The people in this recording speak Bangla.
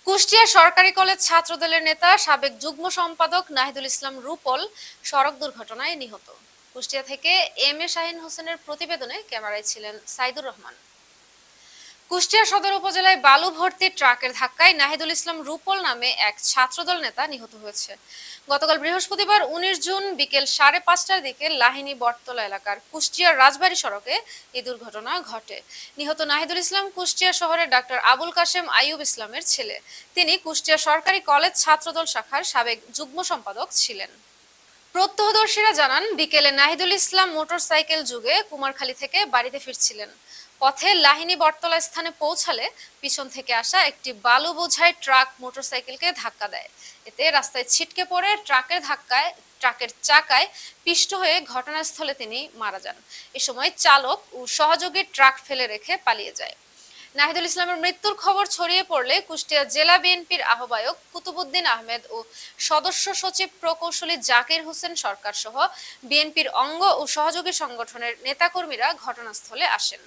কুষ্টিয়া সরকারি কলেজ ছাত্রদলের নেতা সাবেক যুগ্ম সম্পাদক নাহিদুল ইসলাম রুপল সড়ক দুর্ঘটনায় নিহত। কুষ্টিয়া থেকে এম এ শাহিন হোসেনের প্রতিবেদনে ক্যামেরায় ছিলেন সাইদুর রহমান। কুষ্টিয়া সদর উপজেলায় বালু ভর্তি ট্রাকের ধাক্কায় নাহিদুল ইসলাম রুপল নামে এক ছাত্রদল নেতা নিহত হয়েছে। গতকাল বৃহস্পতিবার ১৯ জুন বিকেল ৫:৩০টার দিকে লাহিনী বটতলা এলাকার কুষ্টিয়া রাজবাড়ী সড়কে এই দুর্ঘটনা ঘটে। নিহত নাহিদুল ইসলাম কুষ্টিয়া শহরের ডাক্তার আবুল কাশেম আইয়ুব ইসলামের ছেলে। তিনি কুষ্টিয়া সরকারি কলেজ ছাত্রদল শাখার সাবেক যুগ্ম সম্পাদক ছিলেন। প্রত্যক্ষদর্শীরা জানান, বিকেলে নাহিদুল ইসলাম মোটরসাইকেল যুগে কুমারখালী থেকে বাড়িতে ফিরছিলেন। পথে লাহিনী বটতলা স্থানে পৌঁছালে পিছন থেকে আসা একটি বালু বোঝাই ট্রাক মোটরসাইকেলকে ধাক্কা দেয়। এতে রাস্তায় ছিটকে পড়ে ট্রাকের চাকায় পিষ্ট হয়ে ঘটনাস্থলে তিনি মারা যান। এ সময় চালক ও সহযোগী ট্রাক ফেলে রেখে পালিয়ে যায়। নাহিদুল ইসলামের মৃত্যুর খবর ছড়িয়ে পড়লে কুষ্টিয়া জেলা বিএনপির আহ্বায়ক কুতুবুদ্দিন আহমেদ ও সদস্য সচিব প্রকৌশলী জাকির হোসেন সরকার সহ বিএনপির অঙ্গ ও সহযোগী সংগঠনের নেতাকর্মীরা ঘটনাস্থলে আসেন।